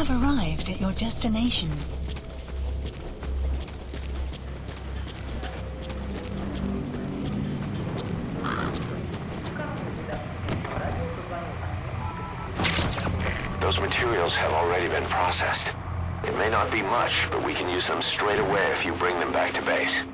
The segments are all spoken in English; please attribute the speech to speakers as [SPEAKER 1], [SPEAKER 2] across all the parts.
[SPEAKER 1] have arrived at your destination.
[SPEAKER 2] Those materials have already been processed. It may not be much, but we can use them straight away if you bring them back to base.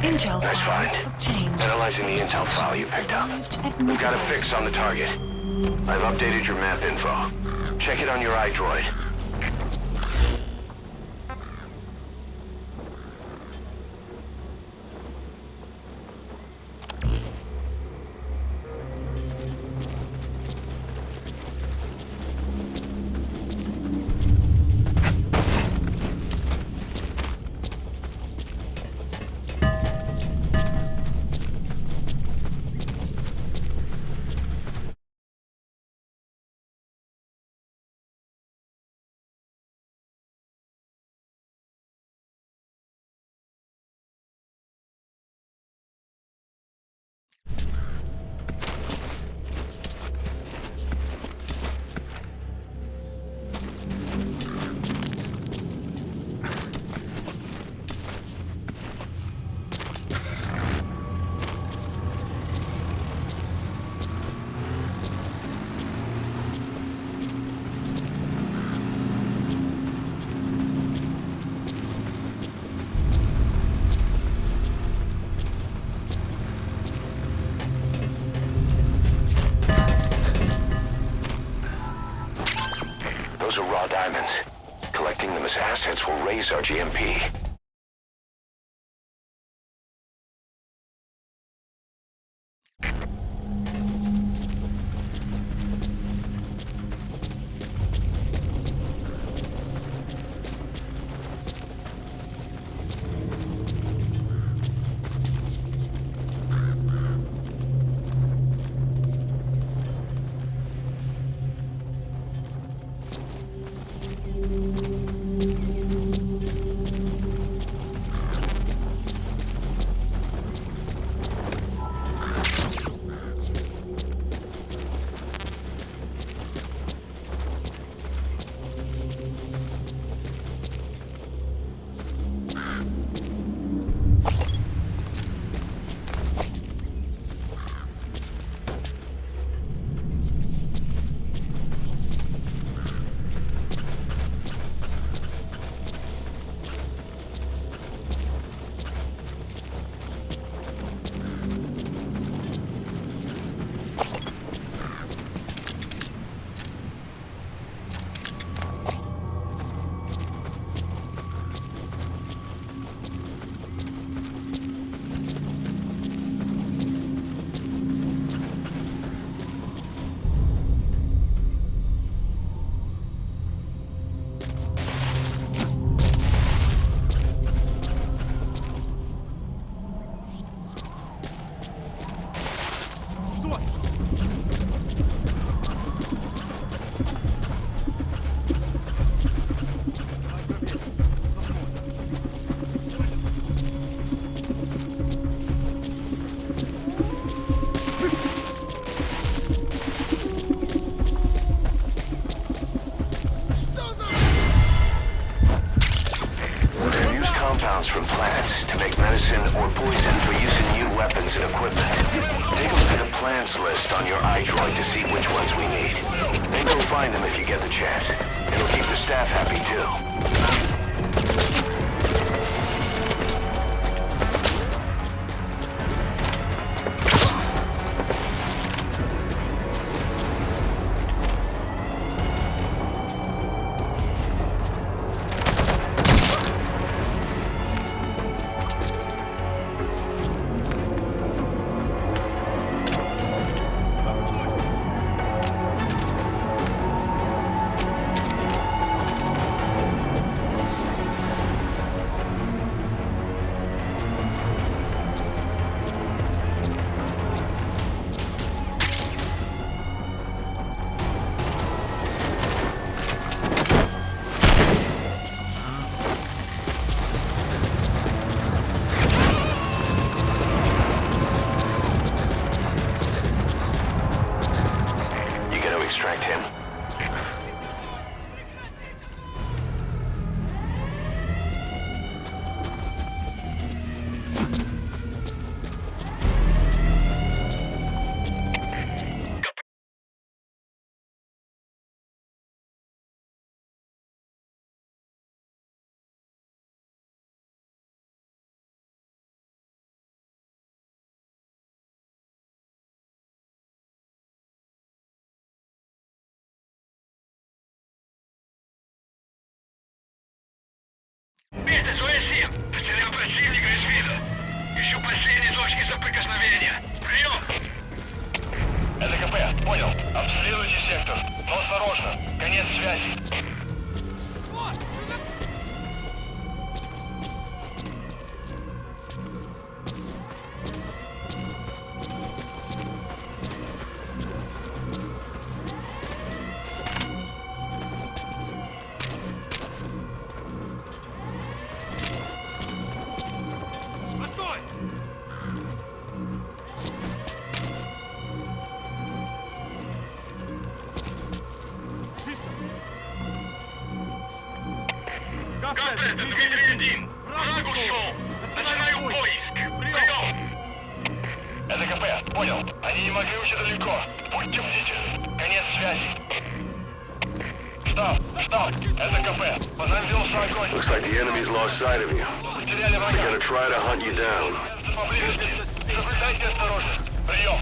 [SPEAKER 1] Intel
[SPEAKER 2] Nice
[SPEAKER 1] file
[SPEAKER 2] find.
[SPEAKER 1] obtained.
[SPEAKER 2] Analyzing the intel file you picked up. We've got a fix on the target. I've updated your map info. Check it on your iDroid. Those are raw diamonds. Collecting them as assets will raise our GMP. From plants to make medicine or poison for use in new weapons and equipment. Take a look at the plants list on your iDroid to see which ones we need. Then go find them if you get the chance. It'll keep the staff happy too.
[SPEAKER 3] Это СОС-7. Потерял противника из виду. Ищу последние точки соприкосновения. Прием! Это КП, понял. Обследуйте сектор. Но осторожно. Конец связи. Комплект, это Дмитрий-1. Враг ушел. Начинаю поиск. Прием! Это КП, понял. Они не могли уйти далеко. Будьте бдительны. Конец связи. Штаб, это КП. По нам велся огонь.
[SPEAKER 2] Looks like the enemy's lost sight of you.
[SPEAKER 3] Потеряли
[SPEAKER 2] They're
[SPEAKER 3] врага.
[SPEAKER 2] gonna try to hunt you down.
[SPEAKER 3] Поблизости. Соблюдайте осторожность. Прием!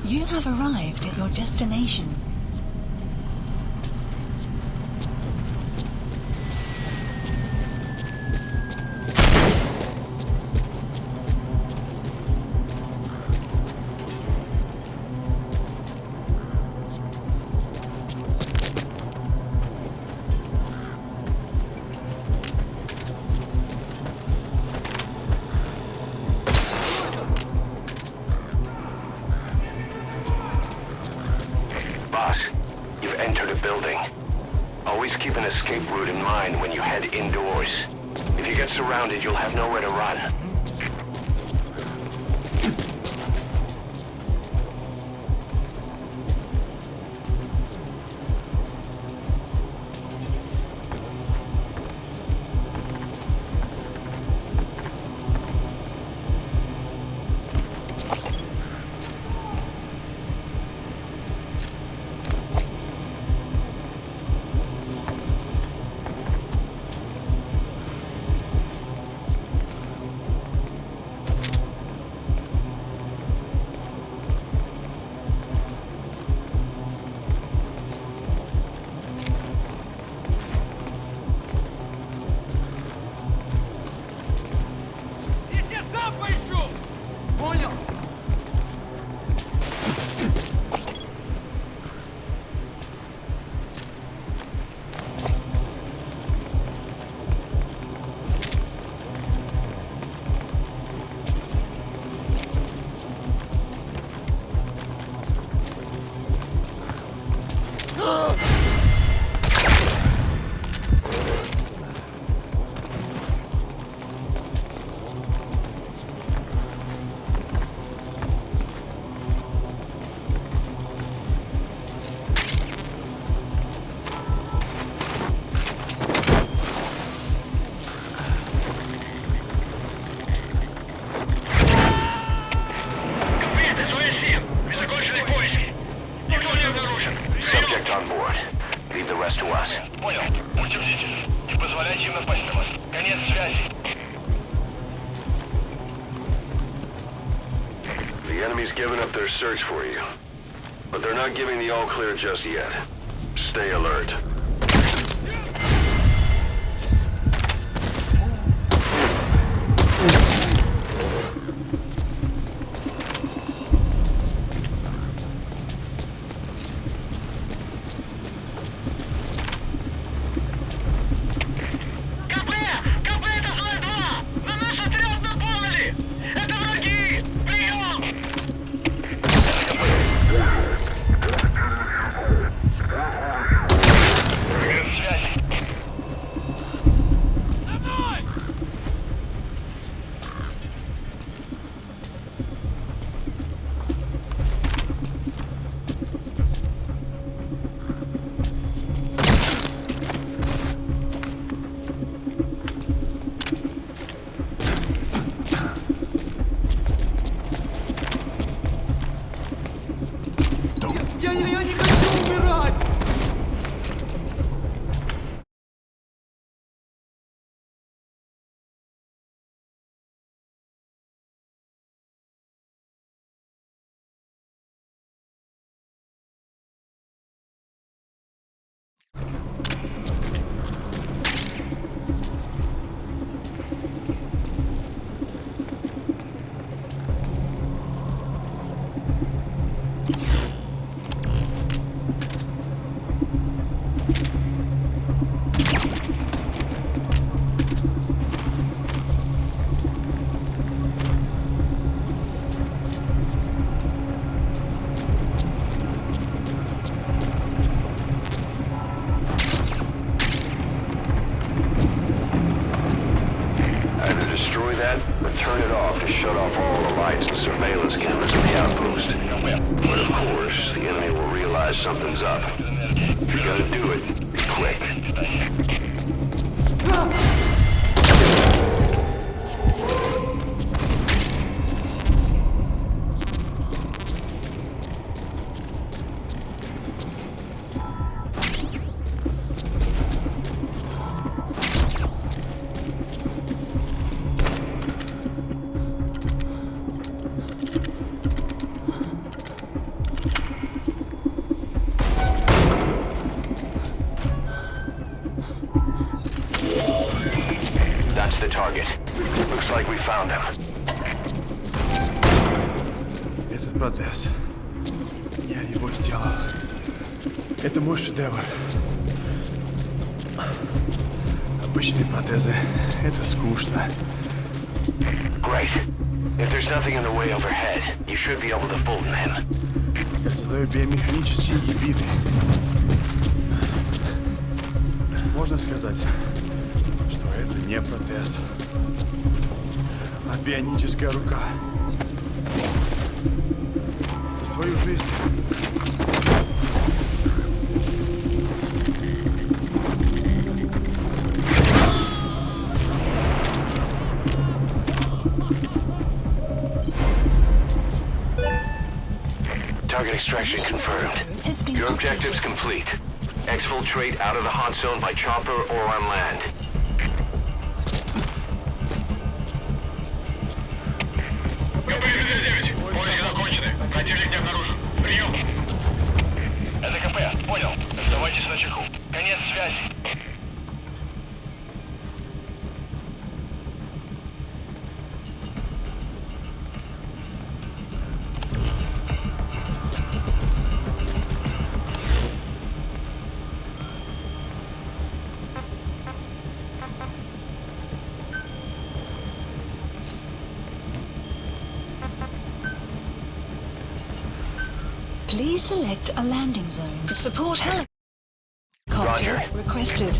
[SPEAKER 1] You have arrived at your destination.
[SPEAKER 2] Boss, you've entered a building. Always keep an escape route in mind when you head indoors. If you get surrounded, you'll have nowhere to run. Subject on board. Leave the rest to us.
[SPEAKER 3] Понял. Будьте бдительны. Не позволяйте им напасть на вас. Конец связи.
[SPEAKER 2] The enemy's given up their search for you. But they're not giving the all clear just yet. Stay alert. turn it off to shut off all the lights and surveillance cameras in the outpost. But of course, the enemy will realize something's up. If you're gonna do it, be quick. That's the target. Looks like we found him.
[SPEAKER 4] Этот протез. Я его сделал. Это мой шедевр. Обычные протезы — это скучно.
[SPEAKER 2] Great. If there's nothing in the way overhead, you should be able to fold him in.
[SPEAKER 4] Я создаю биомеханические гибриды. Можно сказать, что это не протез, а бионическая рука. За свою жизнь.
[SPEAKER 2] Target extraction confirmed. Your objective's complete. Exfiltrate out of the hot zone by chopper or on land.
[SPEAKER 3] КП-59, поиски закончены. Противник не обнаружен. Прием. Это КП, понял. Оставайтесь на чеку. Конец связи.
[SPEAKER 1] Please select a landing zone. Support helicopter
[SPEAKER 2] Roger.
[SPEAKER 1] requested.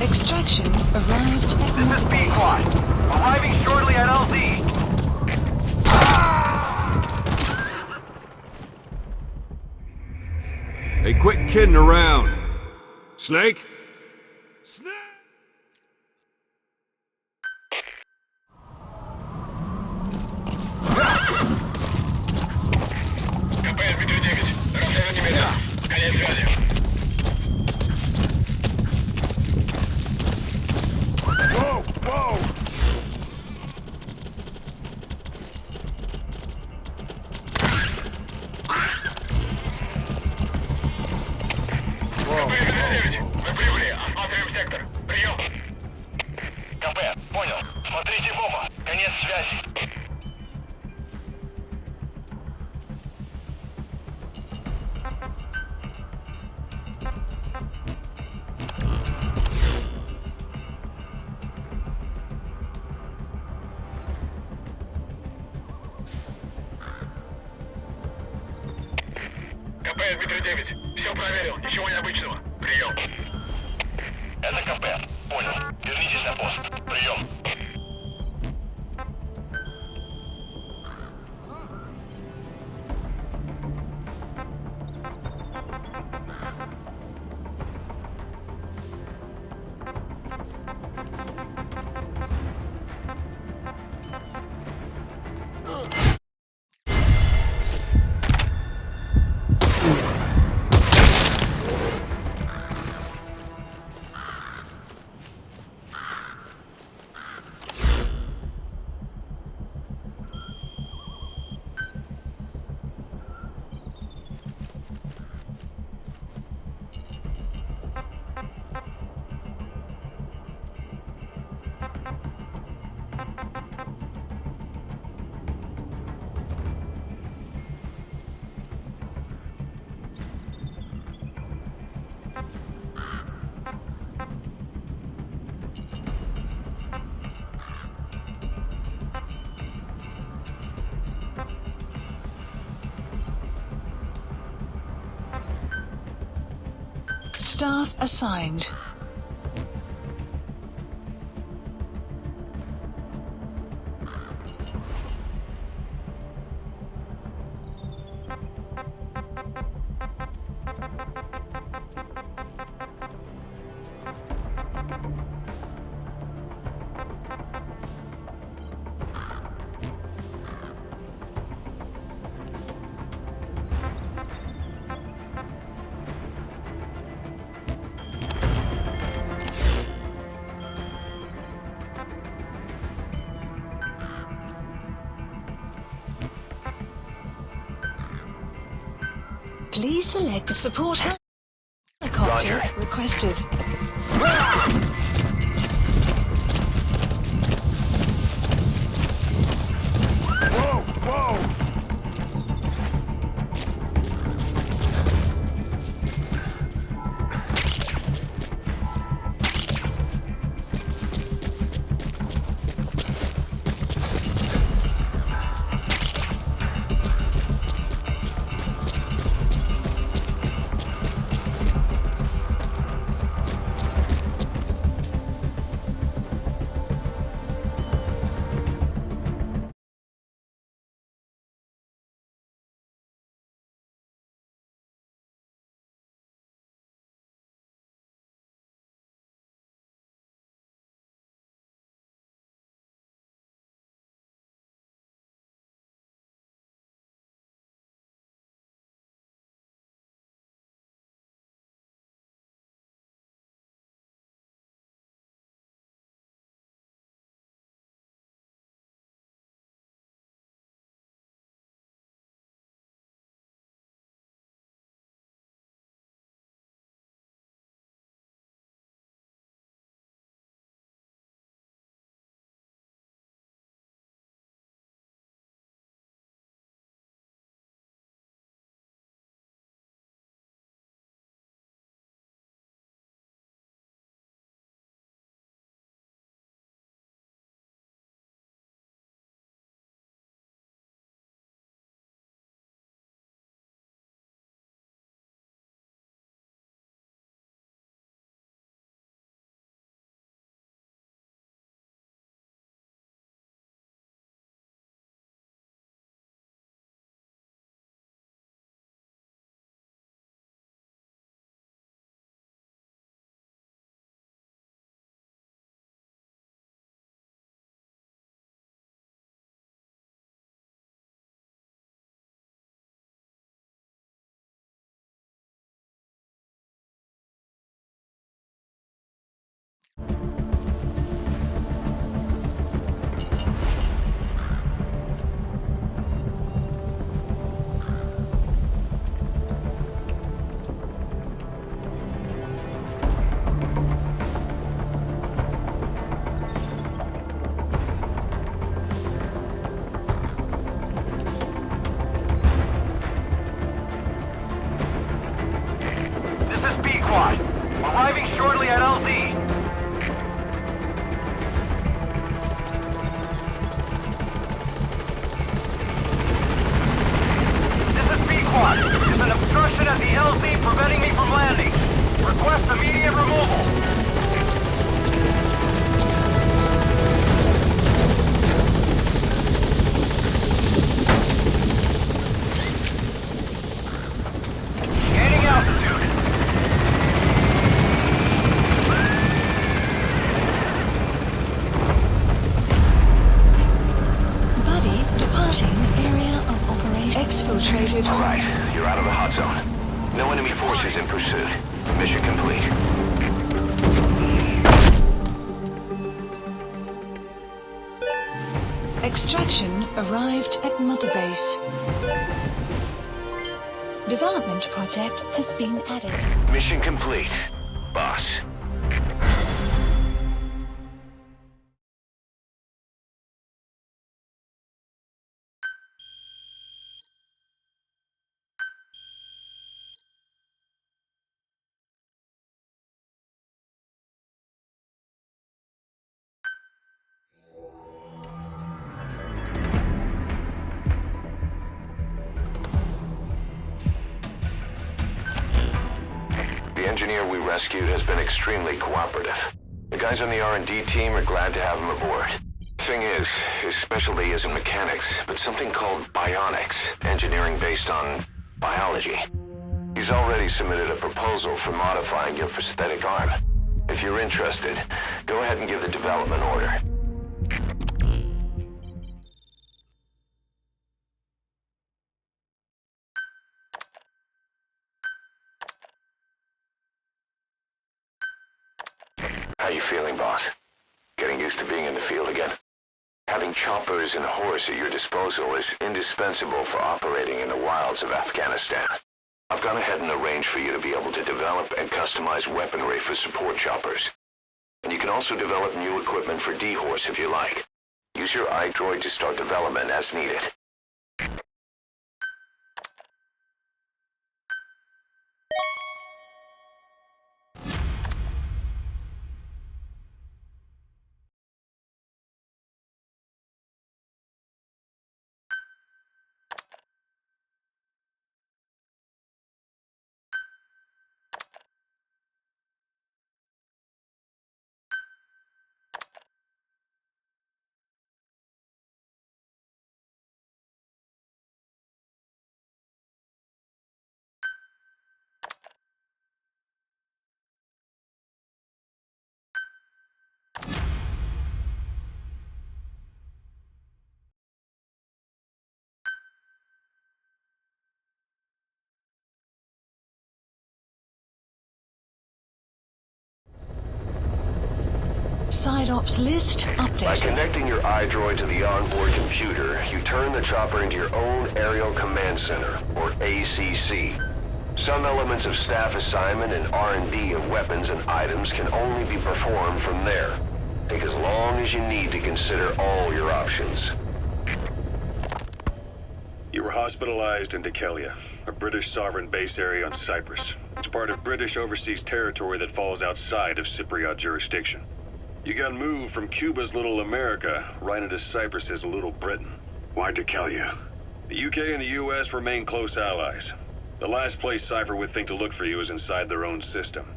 [SPEAKER 1] Extraction arrived at
[SPEAKER 3] This is B-Quad. Arriving shortly at LZ.
[SPEAKER 5] Hey, quit kidding around. Snake? Snake!
[SPEAKER 3] КП-59, расширите меня. Конец связи.
[SPEAKER 4] Воу! Воу!
[SPEAKER 3] КП-59, мы прибыли. Осматриваем сектор. Прием. КП, понял. Смотрите в оба. Конец связи. КП-59, все проверил. Ничего необычного. Прием. Это КП. Понял. Вернитесь на пост. Прием.
[SPEAKER 1] Staff assigned. Please select the support helicopter
[SPEAKER 2] Roger.
[SPEAKER 1] requested.
[SPEAKER 4] Whoa! Whoa!
[SPEAKER 3] Arriving shortly at LZ. This is B-Quad. There's an obstruction at the LZ preventing me from landing. Request immediate removal. Gaining altitude.
[SPEAKER 1] Buddy departing area of operation. Exfiltrated.
[SPEAKER 2] All right, you're out of the hot zone. No enemy forces in pursuit. Mission complete.
[SPEAKER 1] Extraction arrived at Mother Base. Development project has been added.
[SPEAKER 2] Mission complete, boss. The engineer we rescued has been extremely cooperative. The guys on the R&D team are glad to have him aboard. Thing is, his specialty isn't mechanics, but something called bionics, engineering based on biology. He's already submitted a proposal for modifying your prosthetic arm. If you're interested, go ahead and give the development order. How you feeling, boss? Getting used to being in the field again? Having choppers and horse at your disposal is indispensable for operating in the wilds of Afghanistan. I've gone ahead and arranged for you to be able to develop and customize weaponry for support choppers. And you can also develop new equipment for D-Horse if you like. Use your iDroid to start development as needed.
[SPEAKER 1] Side ops list
[SPEAKER 2] By
[SPEAKER 1] updated.
[SPEAKER 2] connecting your iDroid to the onboard computer, you turn the chopper into your own Aerial Command Center, or ACC. Some elements of staff assignment and R&D of weapons and items can only be performed from there. Take as long as you need to consider all your options.
[SPEAKER 6] You were hospitalized in Dekelia, a British sovereign base area on Cyprus. It's part of British overseas territory that falls outside of Cypriot jurisdiction. You got moved from Cuba's Little America right into Cyprus's Little Britain.
[SPEAKER 4] Why Dekelia?
[SPEAKER 6] The UK and the US remain close allies. The last place Cypher would think to look for you is inside their own system.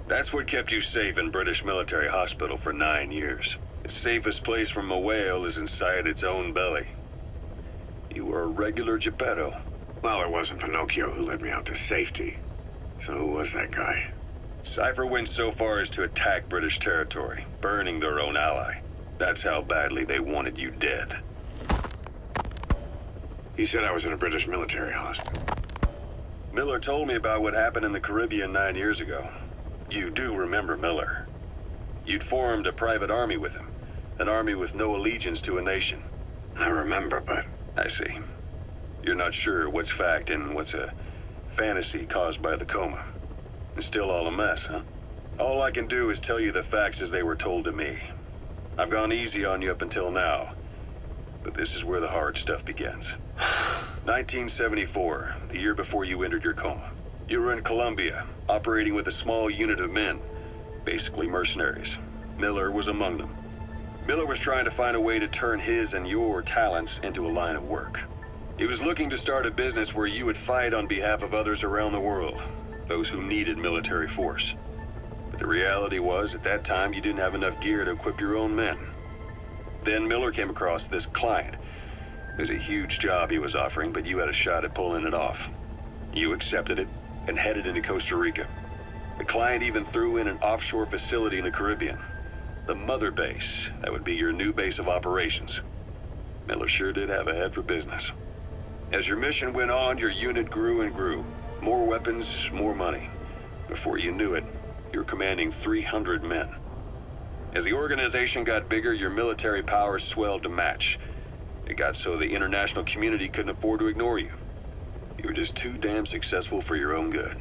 [SPEAKER 6] That's what kept you safe in British military hospital for 9 years. The safest place from a whale is inside its own belly. You were a regular Geppetto.
[SPEAKER 4] Well, it wasn't Pinocchio who led me out to safety. So who was that guy?
[SPEAKER 6] Cypher went so far as to attack British territory, burning their own ally. That's how badly they wanted you dead.
[SPEAKER 4] He said I was in a British military hospital.
[SPEAKER 6] Miller told me about what happened in the Caribbean 9 years ago. You do remember Miller. You'd formed a private army with him, an army with no allegiance to a nation.
[SPEAKER 4] I remember, but...
[SPEAKER 6] I see. You're not sure what's fact and what's a fantasy caused by the coma. It's still all a mess, huh? All I can do is tell you the facts as they were told to me. I've gone easy on you up until now, but this is where the hard stuff begins. 1974, the year before you entered your coma. You were in Colombia, operating with a small unit of men, basically mercenaries. Miller was among them. Miller was trying to find a way to turn his and your talents into a line of work. He was looking to start a business where you would fight on behalf of others around the world, those who needed military force. But the reality was, at that time, you didn't have enough gear to equip your own men. Then Miller came across this client. It was a huge job he was offering, but you had a shot at pulling it off. You accepted it and headed into Costa Rica. The client even threw in an offshore facility in the Caribbean. The mother base, that would be your new base of operations. Miller sure did have a head for business. As your mission went on, your unit grew and grew. More weapons, more money. Before you knew it, you were commanding 300 men. As the organization got bigger, your military powers swelled to match. It got so the international community couldn't afford to ignore you. You were just too damn successful for your own good.